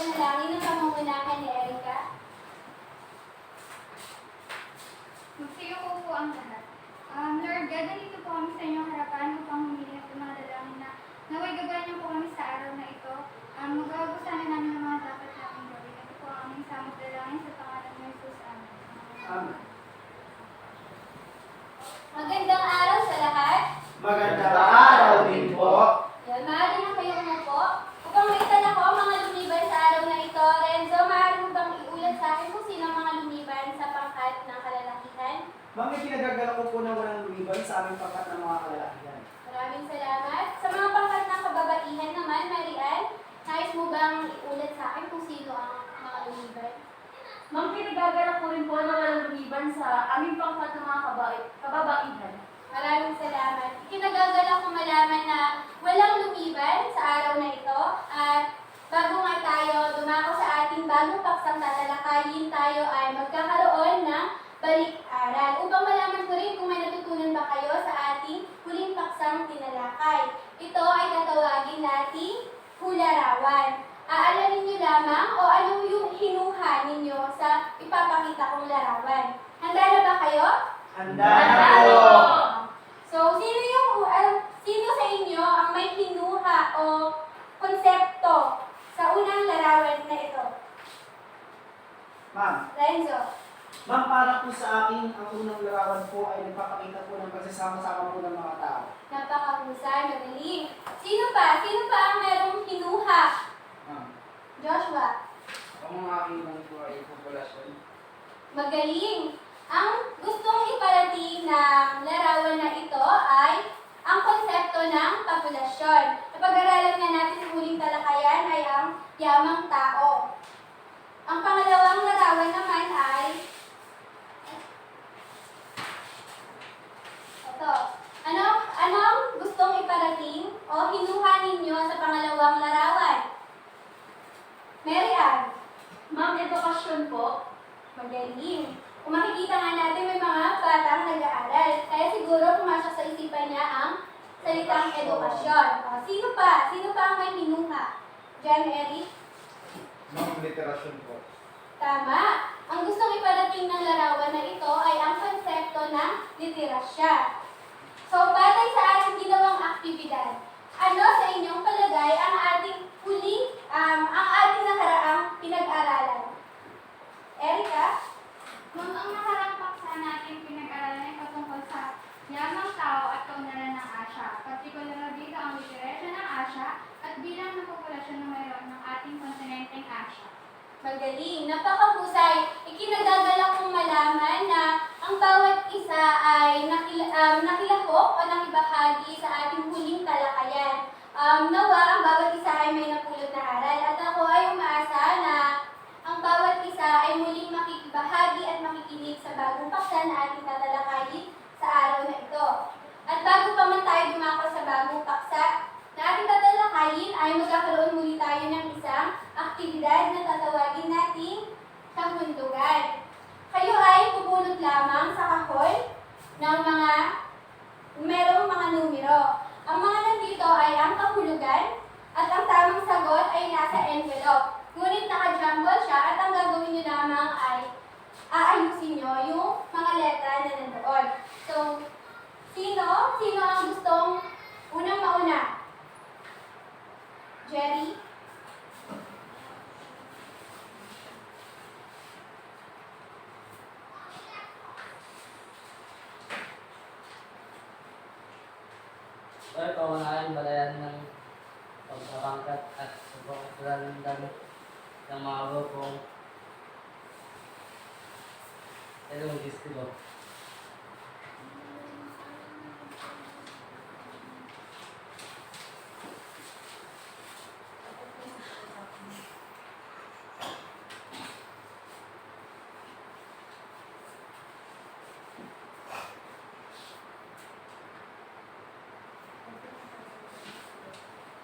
panalangin ng pamumunahan ni Erica. Magsiyo ko po ang lahat. Lord God, nandito po kami sa inyong harapan upang humingi ng mga dalangin na naway gabayan niyo po kami sa araw na ito. Magawa po sana namin ang mga dapat namin gawin. Ito po ang aming samot dalangin sa pangalan ng Jesus. Amen. Amen. Magandang araw sa lahat. Magandang araw din po. Yan, maaari na kayo umupo. Upang maitan ako ang mga lumiban sa araw na ito, Renzo, maaari mo bang iulat sa akin kung sino ang mga lumiban sa pangkat ng kalalakihan? Ma'am, may pinagagala ko po na walang lumiban sa aming pangkat ng mga kalalakihan. Maraming salamat. Sa mga pangkat ng kababaihan naman, Marian, nais mo bang iulat sa akin kung sino ang mga lumiban? Ma'am, pinagagala ko rin po na walang lumiban sa aming pangkat ng mga kababaihan. Maraming salamat. Kinagagala ko malaman na walang lumiban sa araw na ito at bago nga tayo dumako sa ating bagong paksang tatalakayin, tayo ay magkakaroon ng balik-aral upang malaman ko rin kung may natutunan ba kayo sa ating huling paksang tinalakay. Ito ay tatawagin nating hularawan. Aalamin niyo lamang o anong yung hinuha ninyo sa ipapakita kong larawan. Handa na ba kayo? Handa na po! So, sino sa inyo ang may hinuha o konsepto sa unang larawan na ito? Ma'am, Renzo. ma'am, para po sa akin, ang unang larawan po ay nagpapakita po ng pagsasama-sama po ng mga tao. Napakahusay, magaling. Sino pa? Sino pa ang merong hinuha? Ma'am, Joshua. ang mga aking po ay populasyon. Magaling. Ang gustong iparating ng larawan na ito ay ang konsepto ng populasyon. Napag-aralan nga natin sa huling talakayan ay ang yamang tao. Ang pangalawang larawan naman ay ito. Anong gustong iparating o hinuha ninyo sa pangalawang larawan? Mary Ann. Ma'am, edukasyon po. Magaling. Kung makikita nga natin may mga batang nag-aaral. Kaya siguro pumasok sa isipan niya ang salitang edukasyon. O, sino pa? Sino pa ang may hinuha? John Eric? Ma'am, literasyon po. Tama. Ang gustong iparating ng larawan na ito ay ang konsepto ng literasya. So, batay sa ating ginawang aktibidad, ano sa inyong palagay ang ating ang ating nakaraang pinag-aralan? Erica? Nung ang nakarang paksa natin pinag-aralan ay patungkol sa yamang tao at kaunlaran ng Asya. Partikular na dito ang literasya ng Asya at bilang ng populasyon na mayroon ng ating kontinenteng Asya. Magaling, napakahusay. Ikinagagala kong malaman na ang bawat isa ay nakilahok o nakibahagi sa ating huling talakayan. Nawa, ang bawat isa ay may napulot na aral at ako ay umaasa na ang bawat isa ay muling makikibahagi at makikinig sa bagong paksa na ating tatalakayin sa araw na ito. At bago pa man tayo dumako sa bagong paksa na ating tatalakayin ay magkakaroon muli tayo ng isang aktibidad na tatawagin nating kahundugan. Kayo ay pupulot lamang sa kahon ng merong mga numero. Ang mga nandito ay ang kahulugan at ang tamang sagot ay nasa envelope. Ngunit naka-jumble siya at ang gagawin nyo lamang ay aayusin nyo yung mga letra na nandoon. So, sino ang gustong unang mauna? Jerry? Ay, paunahin balayan ng pagkakangkat at pagkakalandan ng mga grupong ilong distribo.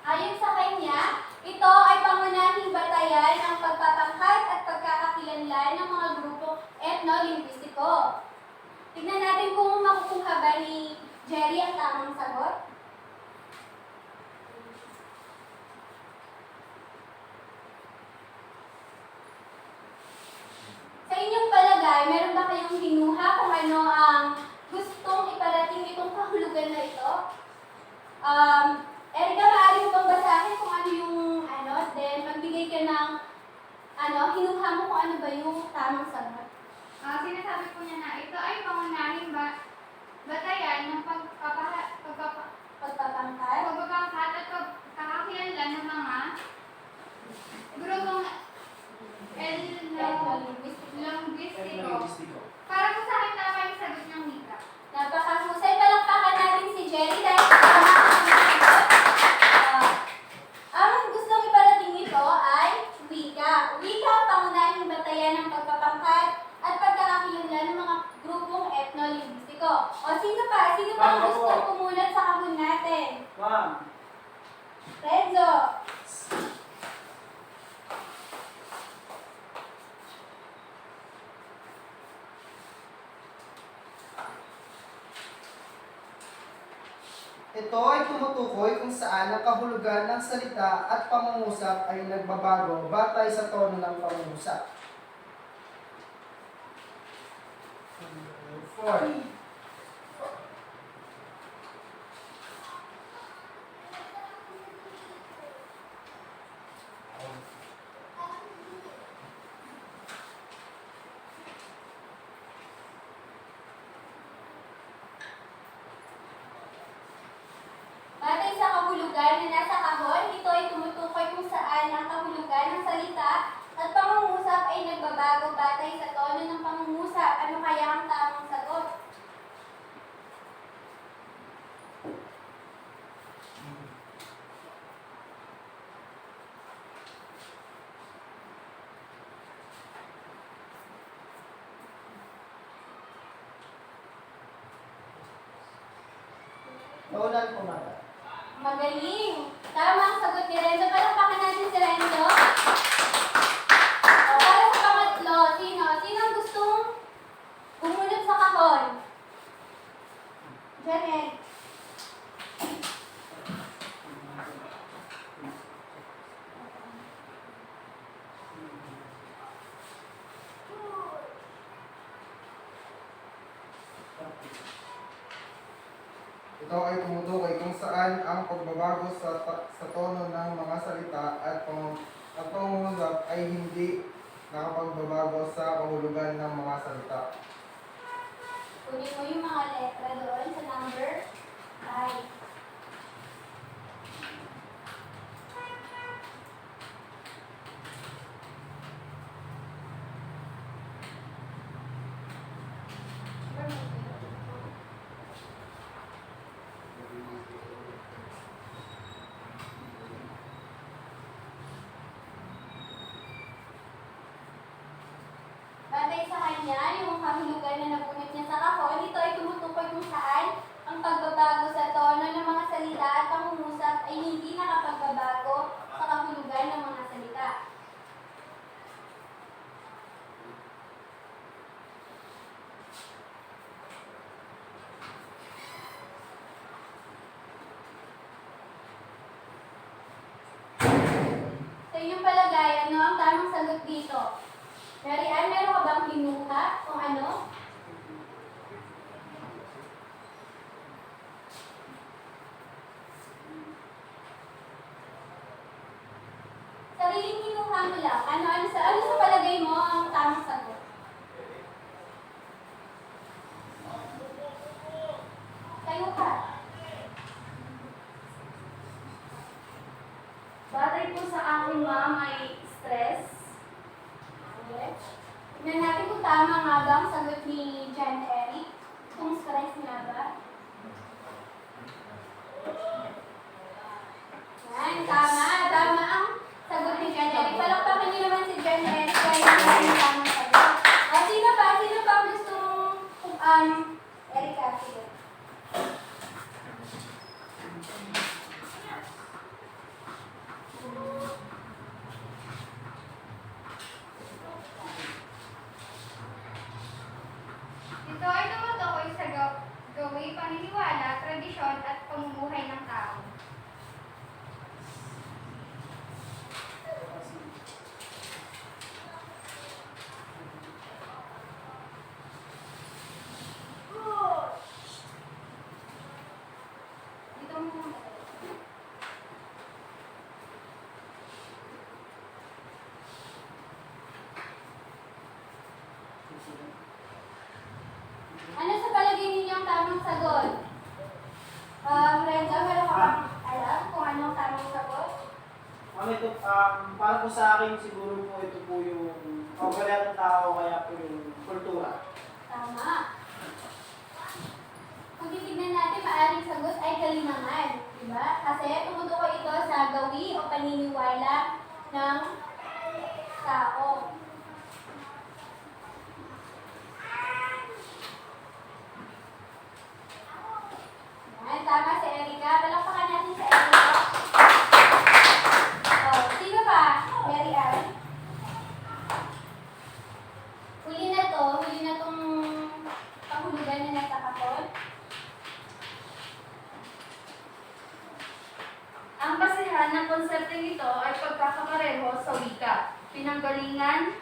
Ayon sa kanya, ito ay pangunahing batayan ng pagpapangkat at pagkakakilanlan ng mga grupo etno-linguistiko. Tignan natin kung makukuha ba ni Jerry ang tamang sagot. kahulugan na ito. Erika, maaari mo bang basahin kung ano yung then magbigay ka ng hinuha mo kung ano ba yung tamang sagot. Sinasabi po niya na ito ay pangunahing batayan ng Pagpapangkat. pagbabangkat at pagkakakilanlan ng mga grupong linguistiko. Para po sa akin tama yung sagot niyang Mika. Napakahusay. Palakpakan natin si Jerry dahil tama ang sagot. Ang gustong iparating nito ay wika. Wika ang pangunahing batayan ng pagpapangkat at pagkakakilanlan ng mga grupong etno-linguistiko. O sino pa? Sino pa ang gustong pumunat sa kahon natin? Ma'am. Renzo. Ito ay tumutukoy kung saan ang kahulugan ng salita at pangungusap ay nagbabago batay sa tono ng pangungusap. 4. Batay sa kahulugan na nasa kahon, ito ay tumutukoy kung saan ang kahulugan ng salita at pangungusap ay nagbabago batay sa tono ng pangungusap. Ano kaya ang tamang sagot? Naulan po, Mada. Magaling! Tama ang sagot ni Renzo. Palakpakan natin si Renzo. O, para sa pangatlo, sino? Sino ang gustong bumunot sa kahon? Janet. Ito ay tumutukoy kung saan ang pagbabago sa tono ng mga salita at pangungusap ay hindi nakapagbabago sa kahulugan ng mga salita. Kunin mo yung mga letra doon sa number 5. Batay sa kanya, yung kahulugan na nabunot niya sa kahon, ito ay tumutukoy kung saan ang pagbabago sa tono ng mga salita at pangungusap ay hindi nakapagbabago sa kahulugan ng mga salita. Sa inyong palagay, ano ang tamang sagot dito? Mary Ann, meron ka bang hinuha kung ano? Sariling hinuha mo lang. Ano sa palagay mo ang tamang sagot? Tayo ka. Batay po sa akin, ma'am, ay stress. Yes. Tignan natin kung tama nga ba ang sagot ni John Eric. Kung stress nga ba. Yan, tama. Tama ang sagot ni John Eric. Palakpakan niyo naman si John Eric dahil yan yung tamang sagot. O, sino pa? Sino pa ang gustong, Erica, sige. Ito ay tumutukoy tamang sagot? Renzo, meron ka bang alam kung anong tamang sagot? Ma'am, ito, para po sa akin, siguro po ito po yung kaugalian ng tao, kaya po yung kultura. Tama. Kung titignan natin, maaaring sagot ay kalinangan. Diba? Kasi tumutukoy ito sa gawi o paniniwala ng tao. Yan, tama si Erika. Palakpakan natin si Erika. Oh, sino pa? Mary Ann? Huli na tong pahulugan na nasa kapon. Ang basihan ng konseptong ito ay pagkakapareho sa wika, pinanggalingan,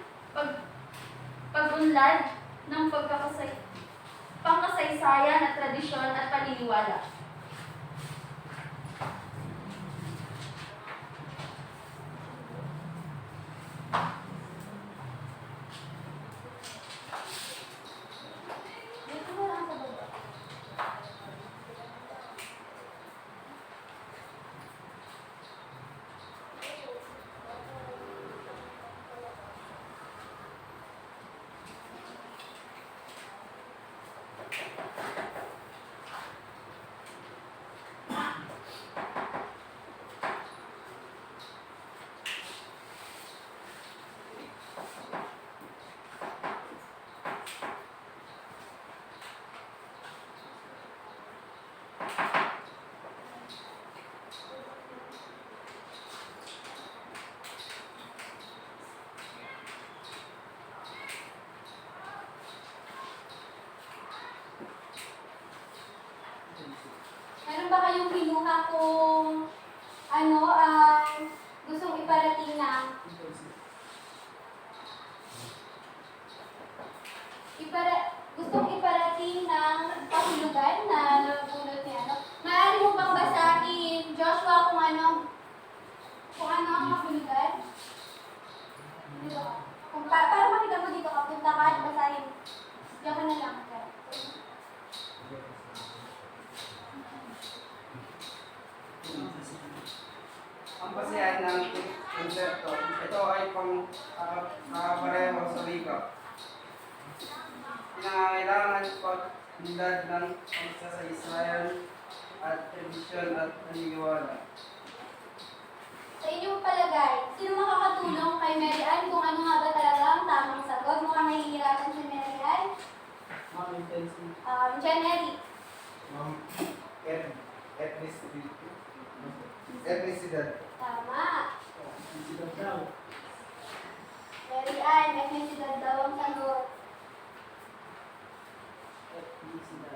pag-unlad ng pangkasaysayan at tradisyon at paniniwala. Dito mo lang sa baba. Meron ba kayong kinuha kung ano gustong iparating na gustong iparating ng pahulugan na nabunot ni ano? Maaari mo bang basahin, Joshua, kung ano ang pahulugan? Dito ka. Para makita mo dito ka, punta ka at basahin. Diyan ka na lang. Ang basihan ng konsepto, ito ay pang-pareho sa wika. Pinangangailangan pag-unlad ng pagsasaysayan at tradisyon at paniniwala. Sa inyong palagay, sino makakatulong kay Mary Ann kung ano nga ba talaga ang tamang sagot? Mukhang nahihirapan si Mary Ann. Ma'am, intensive. January. Ma'am, ethnicity. Ethnicidad. Tama. Intensive daw. Mary Ann, ethnicity daw ang sagot. Intensive.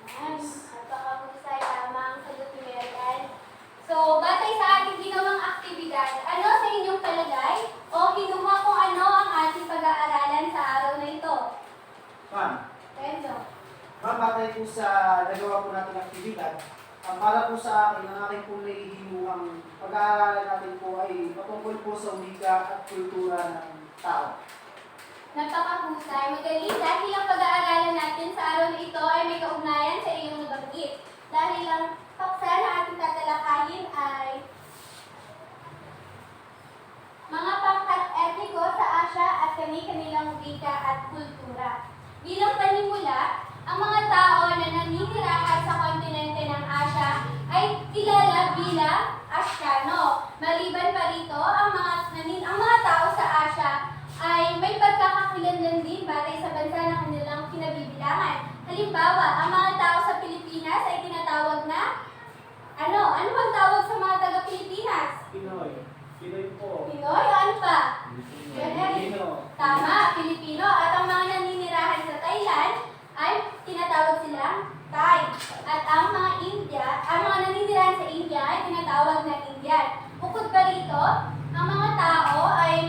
Yan, napakahusay, tama ang sagot ni Mary Ann. So, batay sa ating ginawang aktibidad, ano sa inyong palagay o kinuha kung ano ang ating pag-aaralan sa araw na ito? Ma'am, Renzo. ma'am, batay po sa nagawa po natin aktibidad, para po sa akin, ang aking po nahihinuang pag-aaralan natin po ay patungkol po sa wika at kultura ng tao. Napakahusay, magaling dahil ang pag-aaralan natin sa araw na ito ay may kaugnayan sa iyong nabanggit. Dahil ang paksa na ating tatalakayin ay mga pangkat etniko sa Asya at kani-kanilang wika at kultura. Bilang panimula, ang mga tao na naninirahan sa kontinente ng Asya ay kilala bilang Asyano. Maliban pa rito, ang mga tao sa Asya ay may pagkakakilanlan din batay sa bansa na kanilang kinabibilangan. Halimbawa, ang mga tao sa Pilipinas ay tinatawag na ano bang tawag sa mga taga-Pilipinas? Pinoy. Pinoy po. Pinoy o ano pa? Filipino. Tama, Pilipino. At ang mga naninirahan sa Thailand ay tinatawag silang Thai. At ang mga naninirahan sa India ay tinatawag na Indian. Bukod pa rito, ang mga tao ay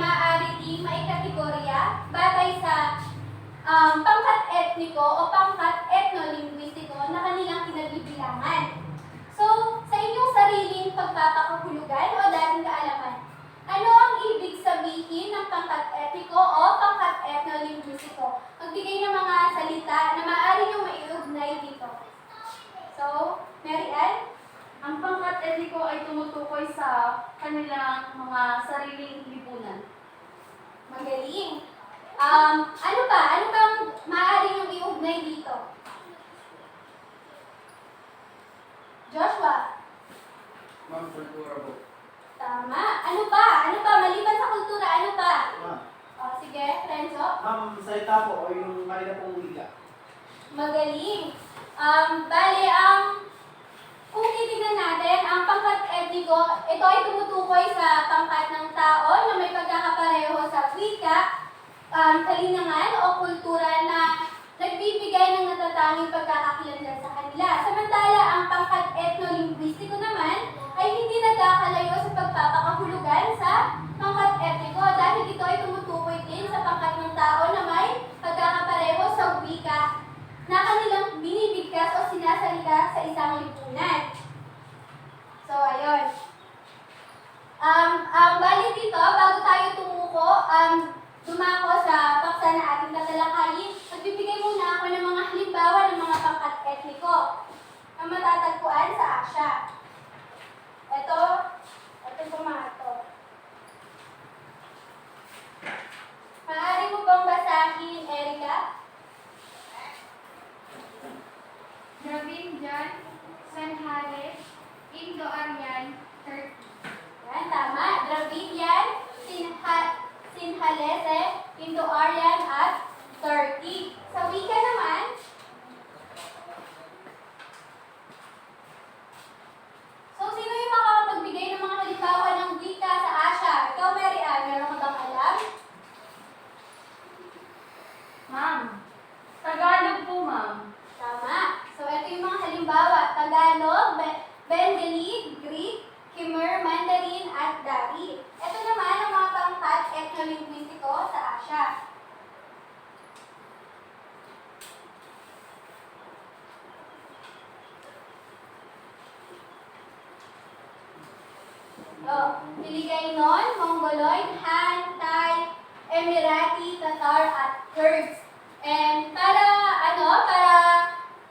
etniko o pangkat etno-linguistiko na kanilang kinagbibilangan. So, sa inyong sariling pagpapakahulugan o dating kaalaman, ano ang ibig sabihin ng pangkat etniko o pangkat etno-linguistiko? Magbigay ng mga salita na maaari niyong maiugnay dito. So, Mary Ann? Ang pangkat etniko ay tumutukoy sa kanilang mga sariling lipunan. Magaling. Ano pa? Ano bang maaari niyong iugnay dito? Joshua? Ma'am, kultura po. Tama. Ano pa? Ano pa? Maliban sa kultura, ano pa? Ma'am, Sige, Renzo? ma'am, salita po o yung kanila pong wika. Magaling. Bale, kung titignan natin, ang pangkat etniko, ito ay tumutukoy sa pangkat ng tao na may pagkakapareho sa wika, kalinangan o kultura na nagbibigay ng natatanging pagkakakilanlan sa kanila. Samantala, ang pangkat etno-linguistiko naman ay hindi nagkakalayo sa pagpapakahulugan sa pangkat etniko dahil ito ay tumutukoy din sa pangkat ng tao na may pagkakapareho sa wika na kanilang binibigkas o sinasalita sa isang lipunan. So, ayun. Bali dito, bago tayo dumako sa paksa na ating tatalakayin, magbibigay muna ako ng mga halimbawa ng mga pangkat etniko na matatagpuan sa Asya. Ito itong mga ito. Maaari mo bang basahin, Erica? Dravidian, Sanhales, Indo-Aryan, Turkey. Yan, tama. Dravidian, Sinhalese, Indo-Aryan, at Turkey. Sa wika naman, so sino yung makakapagbigay ng mga halimbawa ng wika sa Asya? Ikaw, Mary Ann, meron ka bang alam? Ma'am, Tagalog po, ma'am. Tama. So, ito yung mga halimbawa. Tagalog, Bengali, Greek, Khmer, Mandarin, at Dari. Ito naman ang mga pangkat etno-linguistiko sa Asya. Hiligaynon, Mongoloid, Han, Thai, Emirati, Tatar, at Kurds. And para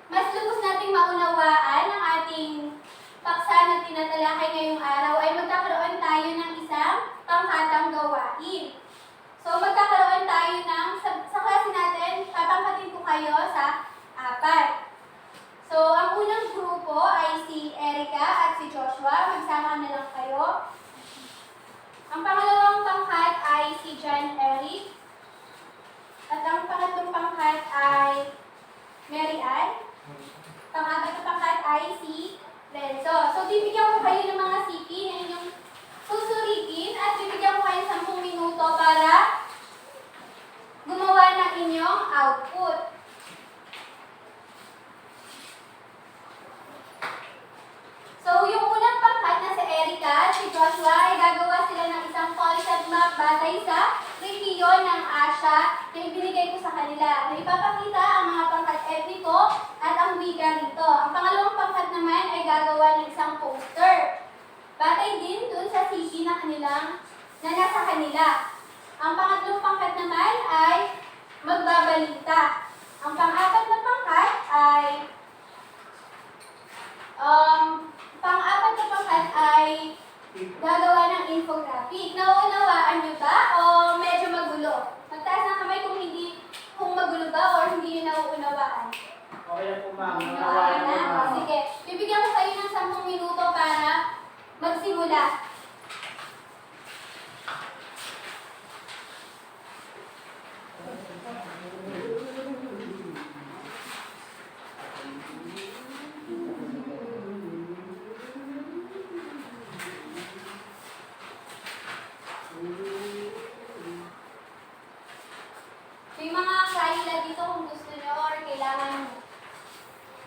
mas lubos nating maunawaan ang ating paksa na tinatalakay ngayong araw ay magkakaroon tayo ng isang pangkatang gawain. So magkakaroon tayo sa klase natin, papangkatin ko kayo sa 4. So ang unang grupo ay si Erica at si Joshua, magsama na lang kayo. Ang pangalawang pangkat ay si John Eric. At ang pangatlong pangkat ay Mary Ann. Pang-apat na pangkat ay si Renzo. So, bibigyan ko kayo ng mga CP na inyong susuritin at bibigyan ko kayo ng 10 minuto para gumawa ng inyong output. So, yung unang pangkat na si Erica at si Joshua ay gagawa sila ng isang concept map batay sa rehiyon ng Asya na ibinigay ko sa kanila. Na ipapakita ang mga pangkat etniko at ang wika nito. Ang pangalawang pangkat naman ay gagawa ng isang poster. Batay din dun sa CP na nasa kanila. Ang pangatlong pangkat naman ay magbabalita. Ang pang-apat na pangkat ay gagawa ng infographic. Nauunawaan niyo ba o medyo magulo? Magtaas ng kamay kung magulo ba o hindi niyo nauunawaan. Okay na po, ma'am. Nauunawaan Nawalan na? po, O, ma'am. sige. Bibigyan ko kayo ng 10 minuto para magsimula. May mga kaila dito kung gusto nyo or kailangan nyo.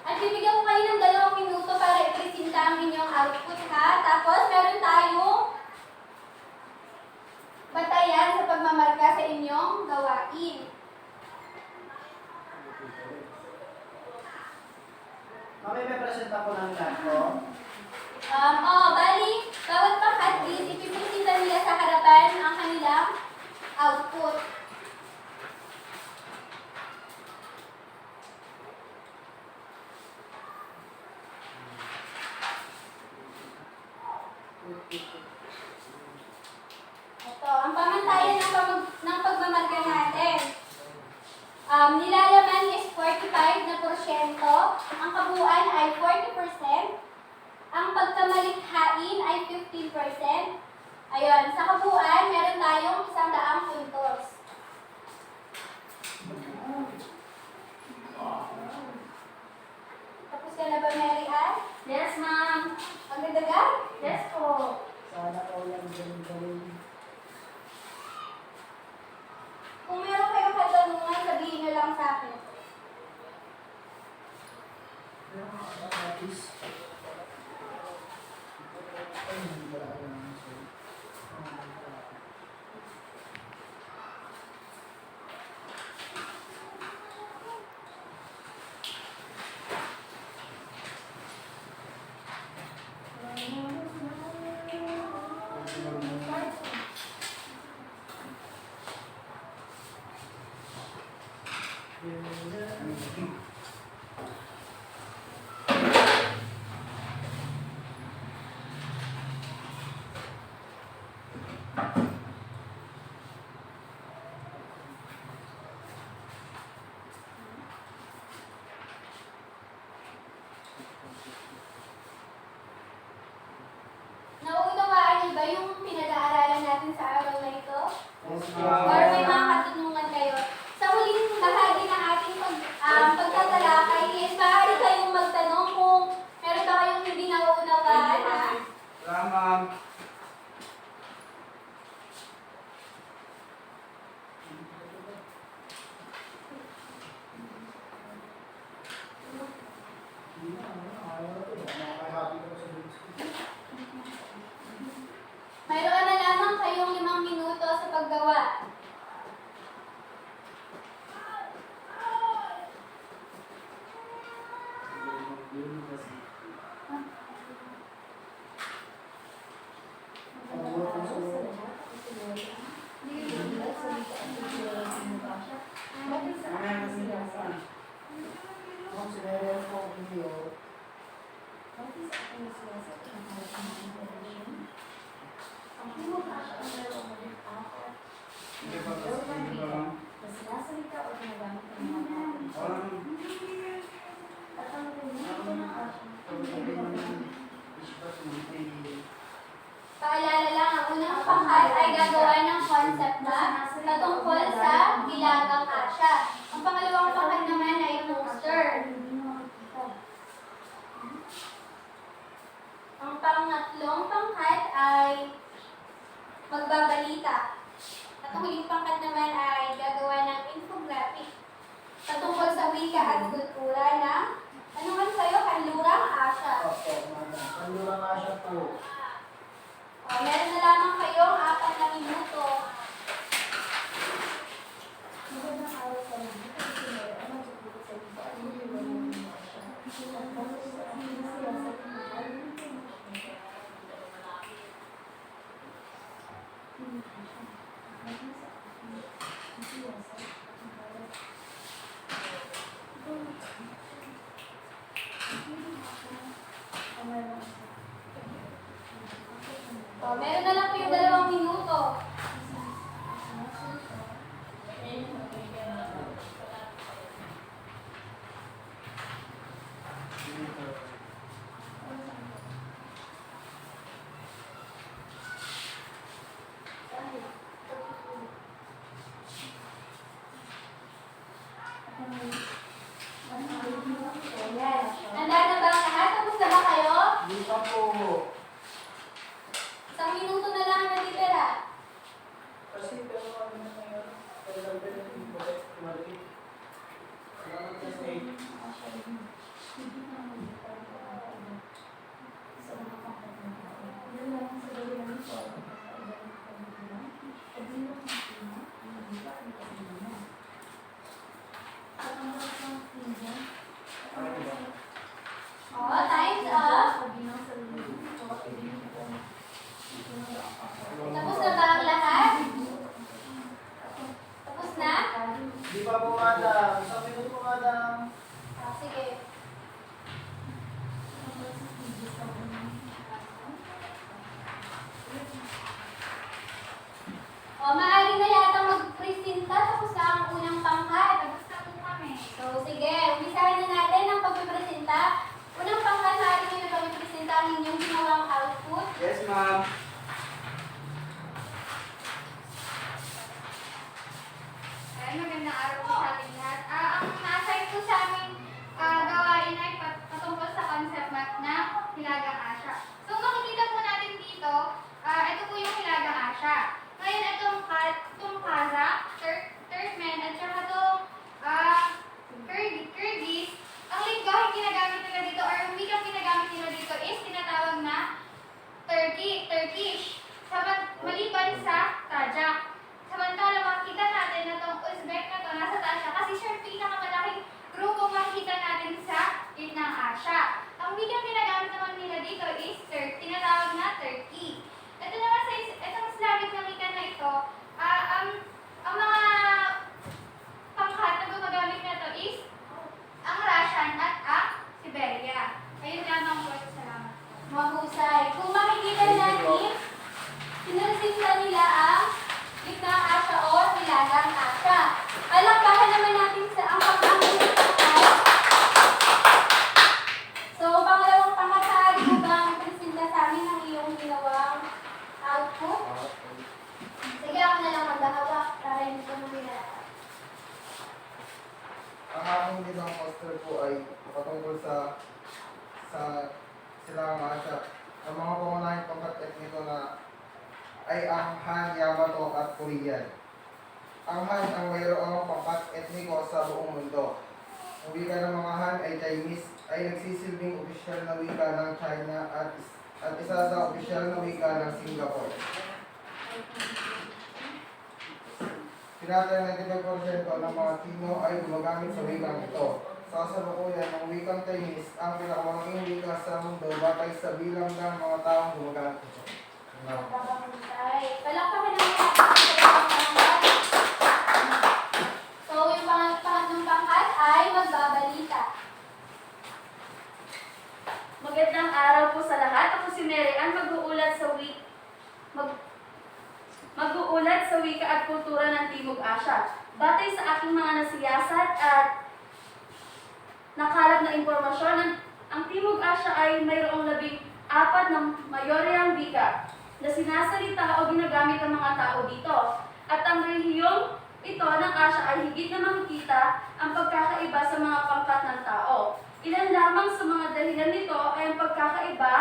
At bibigyan ko kayo ng 2 minuto para ipresenta ang inyong output ha. Tapos meron tayong batayan sa pagmamarka sa inyong gawain. Kami may presenta po ng lahat ko. Bali, bawat pangkat is ipipresenta nila sa harapan ang kanilang output. Ito, ang pamantayan ng pagmamarka natin. Nilalaman is 45 na porsyento, ang kabuuan ay 40%, ang pagkamalikhain ay 15%. Ayun, sa kabuuan, meron tayong 100 puntos. Tapos ka na ba, Mary Ann? Yes, ma'am. Ang dadagan? Yes po. Sana po lang galing-galing. Kung meron kayong katanungan, sabihin nyo lang sa akin. Nauunawaan niyo ba yung pinag-aaralan natin sa araw na ito? Yes, Or may mga katanungan kayo? Sa huling bahagi ng ating pagtatalakay is maaari kayong magtanong kung meron ba kayong hindi nauunawaan, ha? Ma'am. Mayroon na lamang kayong 5 minuto sa paggawa. Paalala lang, ang unang pangkat ay gagawa ng concept na patungkol sa Bilagang Asya. Ang pangalawang pangkat naman ay poster. Ang pangatlong pangkat ay magbabalita. At ang huling pangkat naman ay gagawa ng infographic patungkol sa wika at kultura ng ano man sa'yo, Kanlurang Asya. Opo, madam. Kanlurang Asya po. Meron na lamang kayong 4 na minuto. Di pa po, madam. Isang minuto po, madam. Sige. Maaari na yata magpresenta tapos na ang unang pangkat. Tapos na po kami. So, sige, umpisahan na natin ang pagpipresenta. Unang pangkat natin yung pagpipresenta ang inyong ginawang output. Yes, ma'am. Ay, magandang araw po sa ating lahat. Ang na-assign po sa aming gawain ay patungkol sa concept map na Hilagang Asya. So, makikita po natin dito, ito po yung Hilagang Asya. Ngayon, itong kaza, turkmen, at saka itong Kyrgyz, ang lingwahe ginagamit nila dito or wikang ginagamit nila dito is tinatawag na Turkish. Maliban sa Tajik. Samantala, makikita natin na itong Uzbek na ito nasa taas siya kasi siya yung pinakamalaking grupo makikita natin sa gitnang Asya. Ang wikang ginagamit naman nila dito is tinatawag na Turkey. Ito naman sa itong Slavic na wika na ito, ang mga pangkat na gumagamit na ito is ang Russian at ang Siberia. Ayun lamang po. Salamat. Mahusay. Kung makikita natin, sinursinta nila ang gitnang Asya o Hilagang Asya. Alakbahan naman natin sa ang pangkat. So, pangalawang pangkat, maaari mo bang presenta sa amin ang iyong ginawang output? Sige, ako na lang maghahawak para hindi ko maminata. Ang aking ginawang poster po ay patungkol sa Silangang Asya. Ang mga pangunahing pangkat etniko na ay ang Han, Yamato at Korean. Ang Han ang mayroong pangkat etniko sa buong mundo. Ang wika ng mga Han ay Chinese, ay nagsisilbing opisyal na wika ng China at isa sa opisyal na wika ng Singapore. Tinatayang 95% ng mga Chino ay gumagamit sa wikang ito. Sa kasalukuyan, ang wikang Chinese ang pinakamalaking wika sa mundo batay sa bilang ng mga taong gumagamit ito. Mahusay. Palakpakan naman natin sa dalawang pangkat. So, yung pangatlong pangkat ay magbabalita. Magandang araw po sa lahat. Ako si Mary Ann, mag-uulat sa wika at kultura ng Timog Asya. Batay sa aking mga nasiyasat at nakalap na impormasyon, ang Timog Asya ay mayroong 14 na mayoryang wika na sinasalita o ginagamit ng mga tao dito. At ang rehiyong ito ng Asya ay higit na makikita ang pagkakaiba sa mga pangkat ng tao. Ilan lamang sa mga dahilan nito ay ang pagkakaiba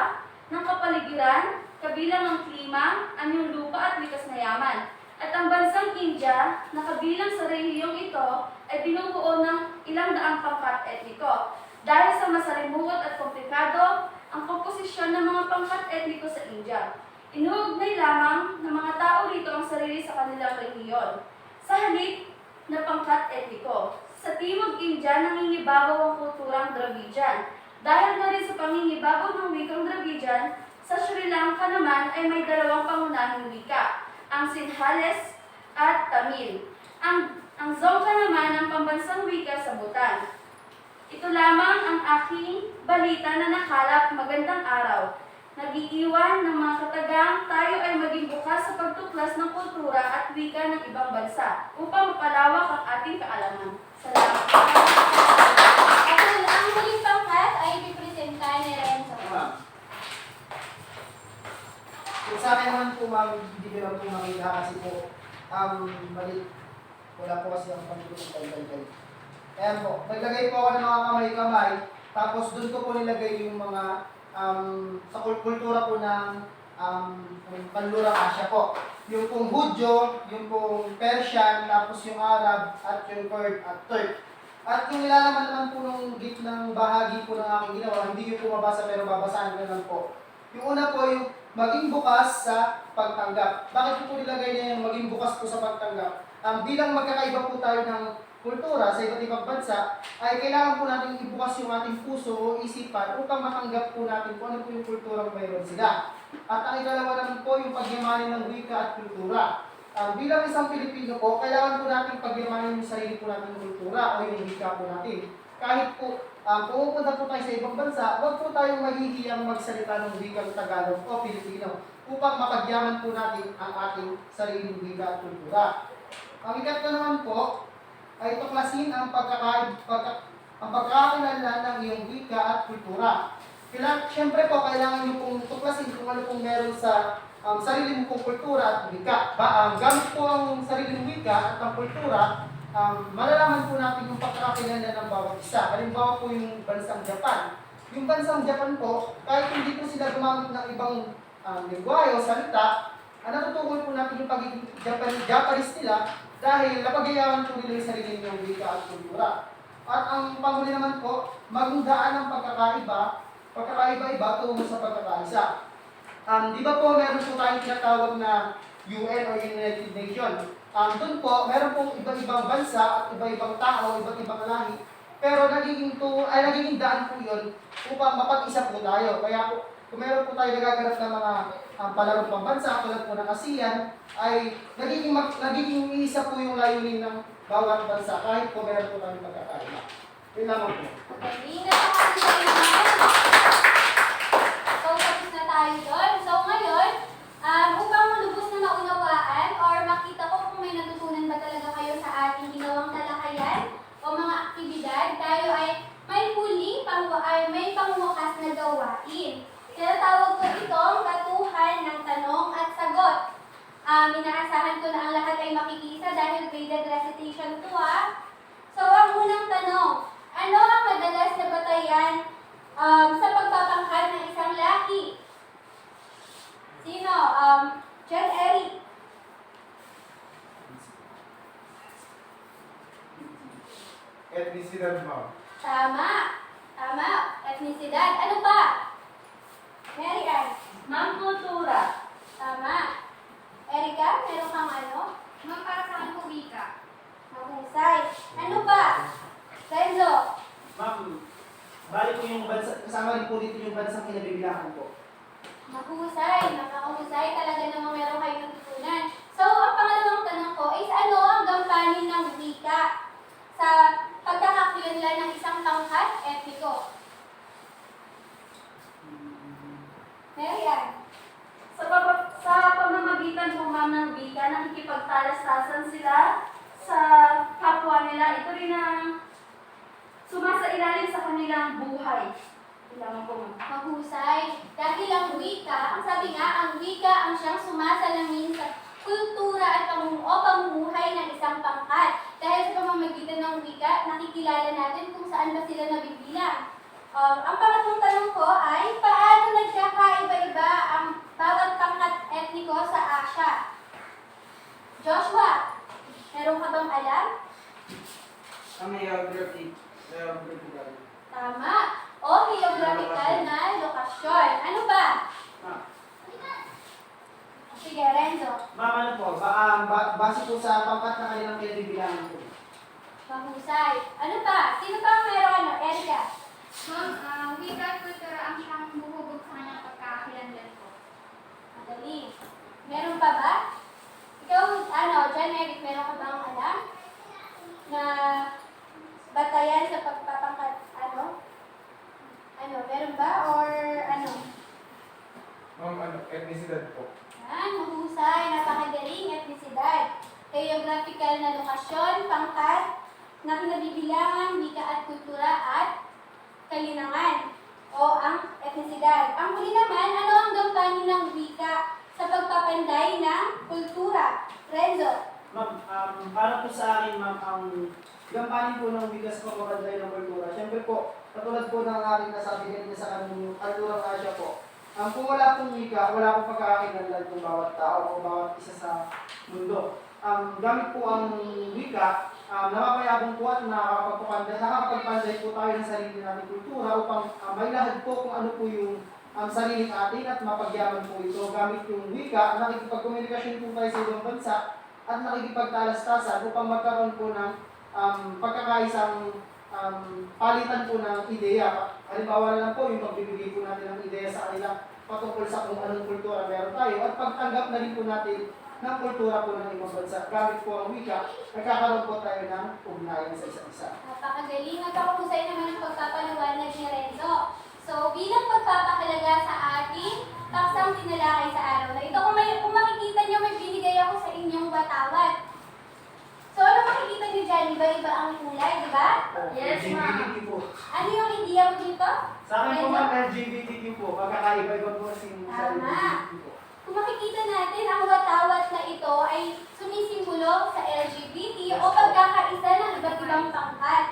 ng kapaligiran, kabilang ang klima, anyong lupa at likas na yaman. At ang bansang India, na kabilang sa rehiyong ito, ay binubuo ng ilang daang pangkat etniko. Dahil sa masalimuot at komplikado ang komposisyon ng mga pangkat etniko sa India, inuugnay lamang ng mga tao rito ang sarili sa kanilang rehiyon. Sa halip na pangkat etniko, sa Timog India nangingibabaw ang kulturang Dravidian. Dahil na rin sa pangingibabaw ng wikang Dravidian, sa Sri Lanka naman ay may dalawang pangunahing wika, ang Sinhalese at Tamil. Ang Dzongkha naman ang pambansang wika sa Bhutan. Ito lamang ang aking balita na nakalap. Magandang araw. Nag-iiwan ng mga katagang tayo ay maging bukas sa pagtuklas ng kultura at wika ng ibang bansa upang mapalawak ang ating kaalaman. Salamat. At ang huling pangkat ay ipipresenta ni Renzo. Ma'am. Kung sa akin naman po, ma'am, hindi ko lang po makita kasi po, mali, wala po kasi ang pagkakal. Ayan po, naglagay po ako ng mga kamay-kamay, tapos doon ko po nilagay yung mga sa kultura po ng Kanlurang Asya po. Yung pong Hudyo, yung pong Persian, tapos yung Arab, at yung Kurd at Turk. At yung nilalaman naman po ng gitnang bahagi po ng aking ginawa, hindi yung pumabasa pero babasahin ko lang po. Yung una po yung maging bukas sa pagtanggap. Bakit po nilagay niya yung maging bukas po sa pagtanggap? Bilang magkakaiba po tayo ng kultura sa iba't ibang bansa, ay kailangan po natin ibukas yung ating puso o isipan upang matanggap po natin kung ano po yung kulturang mayroon sila. At ang ikalawa naman po yung pagyamanin ng wika at kultura. bilang isang Pilipino po, kailangan po natin pagyamanin yung sarili po natin kultura o yung wika po natin. Kahit po pumupunta po tayo sa ibang bansa, huwag po tayong mahihiyang magsalita ng wikang Tagalog o Pilipino upang mapagyaman po natin ang ating sariling wika at kultura. Ang ikatlo naman po ay tuklasin ang pagkakakilanlan ng iyong wika at kultura. Siyempre po, kailangan nyo pong tuklasin kung ano pong meron sa sarili mo pong kultura at wika. Gamit po ang sarili mong wika at ang kultura, malalaman po natin yung pagkakakilanlan ng bawat isa. Halimbawa po yung bansang Japan. Yung bansang Japan po, kahit hindi po sila gumamit ng ibang lingwahe o salita, natutukoy po natin yung pagiging Japanese nila dahil napagayawan po nila yung sarili nilang wika at kultura. At ang panghuli naman po, magdaan ng pagkakaiba-iba tungo sa pagkakaisa. Di ba po meron po tayong tinatawag na UN o United Nations? Doon po, meron pong iba-ibang bansa at iba-ibang tao, iba't-ibang lahi. Pero nagiging daan po yun upang mapag-isa po tayo. Kaya po, kung meron po tayo nagaganap ng mga palarong pambansa, tulad po ng ASEAN, ay nagiging isa po yung layunin ng bawat bansa kahit po meron po tayong pagkakaiba. Yun lamang po. Magaling na nakakita naman. So, tapos na tayo doon. So, ngayon, upang lubos na maunawaan or makita ko kung may natutunan ba talaga kayo sa ating ginawang talakayan o mga aktibidad, tayo ay may may pangwakas na gawain. Tinatawag ko itong katuhan ng tanong at sagot. Inaasahan ko na ang lahat ay makikita dahil graded recitation to So, ang unang tanong, ano ang madalas na batayan sa pagpapangkat ng isang lahi? Sino? John Eric. Etnisidad, ma'am. Tama. Tama. Etnisidad. Ano pa? Mary Ann. Ma'am, kultura. Tama. Erika, meron kang ano? Ma'am, para sa akin po wika. Mahusay. Ano pa? Renzo. Ma'am, bali po yung bansa, kasama rin po dito yung bansang kinabibilangan po. Mahusay. Nakakahusay. Talaga namang meron kayong natutunan. So, ang pangalawang tanong ko is ano ang gampanin ng wika sa pagkakakilanlan ng isang pangkat etniko? Mary Ann. Sa pamamagitan po ma'am ng wika, nakikipagtalastasan sila sa kapwa nila. Ito rin ang sumasailalim sa kanilang buhay. Lamang po ma'am. Mahusay. Dahil ang wika, ang sabi nga, ang wika ang siyang sumasalamin sa kultura at pamumuhay ng isang pangkat. Dahil sa pamamagitan ng wika, nakikilala natin kung saan ba sila nabibilang. Ang pangatlong tanong ko ay, paano nagkakaiba-iba ang bawat pangkat etniko sa Asia? Joshua, meron ka bang alam? Geography. Tama. O, geographical na lokasyon. Ano ba? Sige, Renzo. Ma'am, ano po, base po sa pangkat na kanilang kinabibilangan po. Mahusay. Ano pa? Sino pa ang meron ano? Erika. Ma'am, wika at kultura ang siyang buhubog sa kanyang pagkakakilanlan po. Madali. Meron pa ba? Ikaw, John Eric, meron ka bang alam na batayan sa pagpapangkat, meron ba? Or ano? Ma'am, etnisidad po. Yan, mahusay, napakagaling, etnisidad. Geographical na lokasyon, pangkat, na kinabibilangan, wika at kultura at kalinangan o ang etnisidad. Ang huli naman, ano ang gampanin ng wika sa pagpapanday ng kultura? Renzo. Ma'am, para po sa akin, ma'am, ang gampanin po ng wika sa pagpapanday ng kultura. Siyempre po, katulad po ng ating nasabi kanina sa kanunong Asia po, kung wala pong wika, wala pong pagkakakilanlan ng bawat tao o bawat isa sa mundo. Gamit po ang wika, napapayabong po at nakakapagpanday po tayo ng sarili nating kultura upang mailahad po kung ano po yung sarili natin at mapagyaman po ito. Gamit yung wika, nakikipagkomunikasyon po tayo sa ibang bansa at nakikipagtalastasan upang magkaroon po ng pagkakaisang palitan po ng ideya. Halimbawa na lang po yung pagbibigay po natin ng ideya sa kanila patungkol sa kung anong kultura meron tayo at pagtanggap na rin po natin ng kultura po ng ibang bansa. Gamit po ang wika, nagkakaroon po tayo ng ugnayan sa isa't isa. Napakagaling. Nagkakahusay naman ang pagpapaliwanag ni Renzo. So, bilang pagpapahalaga sa ating taksang tinalakay sa araw na ito, kung makikita nyo, may binigay ako sa inyong watawat. So, ano makikita nyo dyan? Iba-iba ang kulay, di ba? Yes, ma'am. LGBT po. Ano yung idea mo dito? Sa akin po mga LGBTQ po, magkakaiba-iba po sa Tama. LGBT po. Kung makikita natin, ang watawat na ito ay sumisimbolo sa LGBT o pagkakaisa ng iba't ibang pangkat.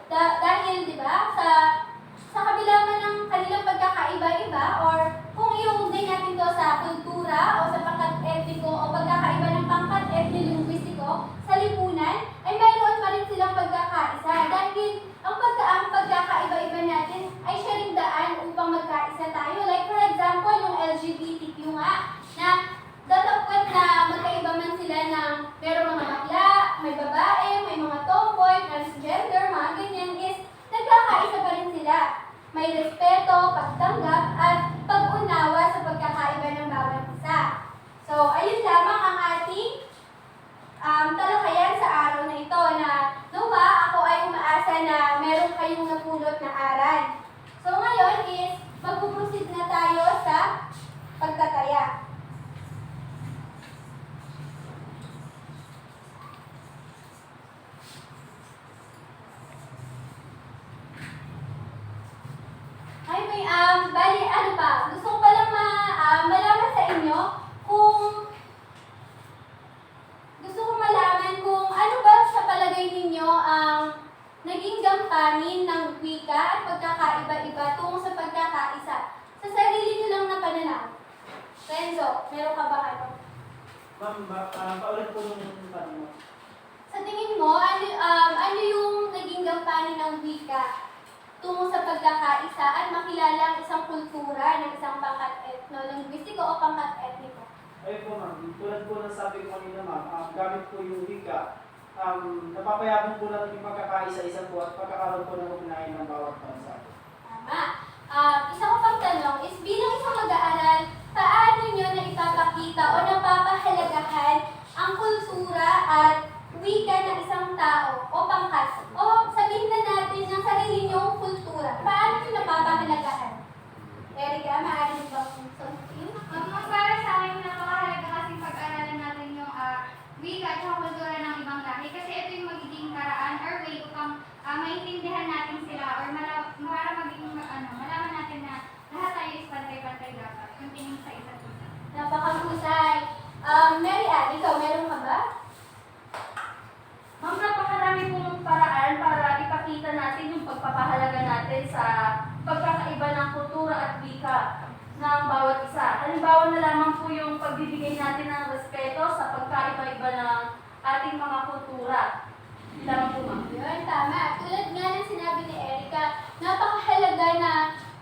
Dahil, di ba, sa kabila man ng kanilang pagkakaiba-iba or kung iuugnay natin to sa kultura o sa pangkat etniko o pagkakaiba ng pangkat etno-linguistiko sa lipunan, ay mayroon pa rin silang pagkakaisa dahil ang pagkakaiba-iba natin ay siya ring daan upang magkaisa tayo. Like for example, yung LGBTQ nga, na datapwat na magkaiba man sila ng merong mga bakla, may babae, may mga tomboy, transgender, mga ganyan is nagkakaisa pa rin sila. May respeto, pagtanggap, at pag-unawa sa pagkakaiba ng bawat isa. So, ayun lamang ang ating talakayan sa araw na ito na nawa ako ay umaasa na meron kayong napulot na aral. So, ngayon is magpuproceed na tayo sa pagtataya. Ay, bali, ano pa? Gusto ko palang malaman sa inyo kung ano ba sa palagay ninyo ang naging gampanin ng wika at pagkakaiba-iba tungo sa pagkakaisa. Sa sarili nyo lang na pananaw. Renzo, meron ka ba ano? Ma'am, paulit po nung tanong. Sa tingin mo, ano yung naging gampanin ng wika tungo sa pagkakaisa at makilala ang isang kultura ng isang pangkat etno-linguistiko o pangkat etniko? Ayun po ma'am, tulad po ng sabi ko kanina ma'am, gamit po yung wika, napapayabong po natin yung pagkakaisa-isa po at pagkakaroon po ng ugnayan ng bawat bansa. Tama. Isa ko pang tanong is bilang isang mag-aaral, paano nyo na ipapakita o napapahalagahan ang kultura at wika ng isang tao o pangkat? O sabihin na natin ng sarili nyong kultura. Paano nyo napapahalagahan? Erika, maaari mo bang sagutin? Para sa akin, napakahalaga kasing pag-aralan natin yung wika at kultura ng ibang lahi kasi ito yung magiging paraan or way upang maintindihan natin sila or para magiging malaman natin na lahat tayo is pantay-pantay dapat yung tingin sa isa't isa. Napakahusay. Mary Ann, ikaw meron ka ba? Ma'am, napakarami pong paraan para ipakita natin yung pagpapahalaga natin sa pagkakaiba ng kultura at wika ng bawat isa. Halimbawa na lamang po yung pagbibigay natin ng respeto sa pagkaiba-iba ng ating mga kultura. Lamang po, ma'am. Yun, tama. Tulad nga ng sinabi ni Erika, napakahalaga na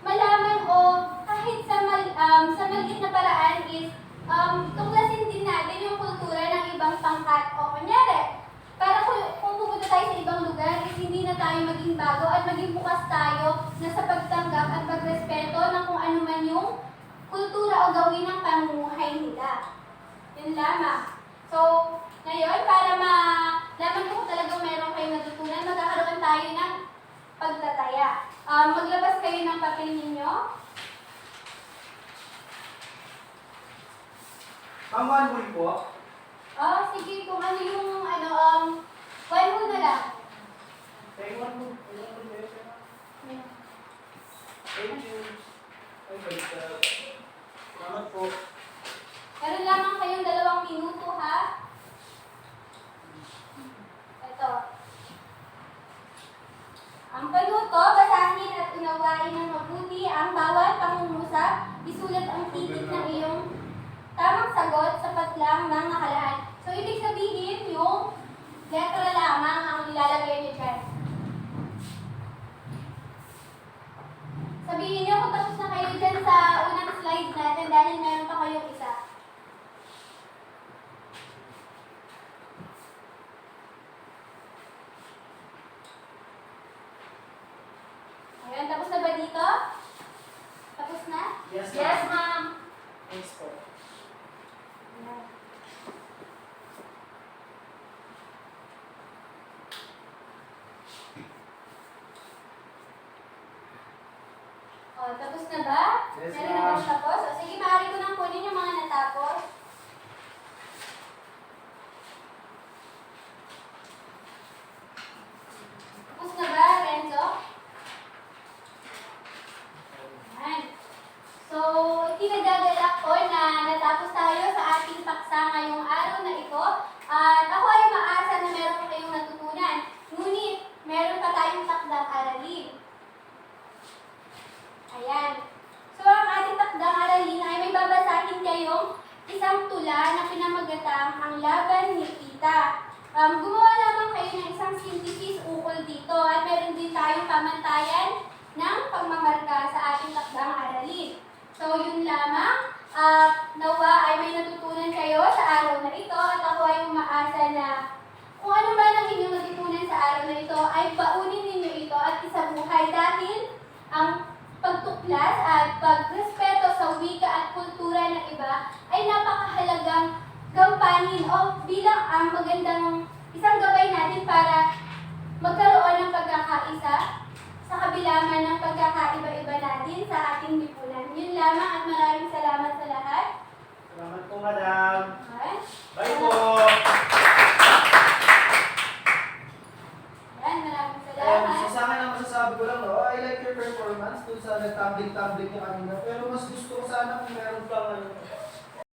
malaman o kahit sa maliit na paraan is tuklasin din natin yung kultura ng ibang pangkat. O kunyari, para kung pupunta tayo sa ibang lugar, is hindi na tayo maging bago at maging bukas tayo na sa pagtanggap at pagrespeto ng kung ano man yung kultura o gawin ng pamumuhay nila. Yun lamang. So, ngayon, para malaman ko talagang meron kayong natutunan, magkakaroon tayo ng pagtataya. Maglabas kayo ng papel ninyo. Ma'am, one word po. Sige, kung ano yung, one mo na lang. Thank you. Thank you. Salamat po. Meron lamang kayong 2 minuto, ha? Ito. Ang panuto, basahin at unawain ng mabuti ang bawat pangungusap. Isulat ang titik ng iyong tamang sagot sapat lang ng nakalaan. So, ibig sabihin, yung letra lamang ang ilalagay niyo dyan. Sabihin niyo kung tapos na kayo dyan sa unang slide natin dahil meron pa kayong isa. Ayan, tapos na ba dito? Tapos na? Yes, Yes, ma'am. Thanks po. Ayan. Tapos na ba? Yes, Meron na ba ma'am. tapos? O, sige, maaari ko nang kunin yung mga natapos. Tapos na ba, Renzo? Ayan. So, ikinagagalak ko na natapos tayo sa ating paksa ngayong araw na ito. At ako ay maasa na meron kayong natutunan. Ngunit, meron pa tayong takdang aralin. Ayan. So, ang ating takdang aralin ay may babasahin kayong isang tula na pinamagatang ang laban ni Tita. Gumawa lamang kayo ng isang synthesis ukol dito at meron din tayong pamantayan ng pagmamarka sa ating takdang aralin. So, yun lamang. Nawa ay may natutunan kayo sa araw na ito at ako ay umaasa na kung ano man ang inyong natutunan sa araw na ito ay baunin ninyo ito at isabuhay dahil ang pagtuklas at pagrespeto sa wika at kultura ng iba ay napakahalagang gampanin o bilang ang magandang isang gabay natin para magkaroon ng pagkakaisa sa kabila man ng pagkakaiba-iba natin sa ating lipunan. Yun lamang at maraming salamat sa lahat. Salamat po, madam. Ayan. Bye po. Ayan, maraming So salamat. sa akin ang masasabi ko lang, no, I like your performance dun sa nagtumbling-tumbling niya kanina. Pero mas gusto ko sana kung meron pang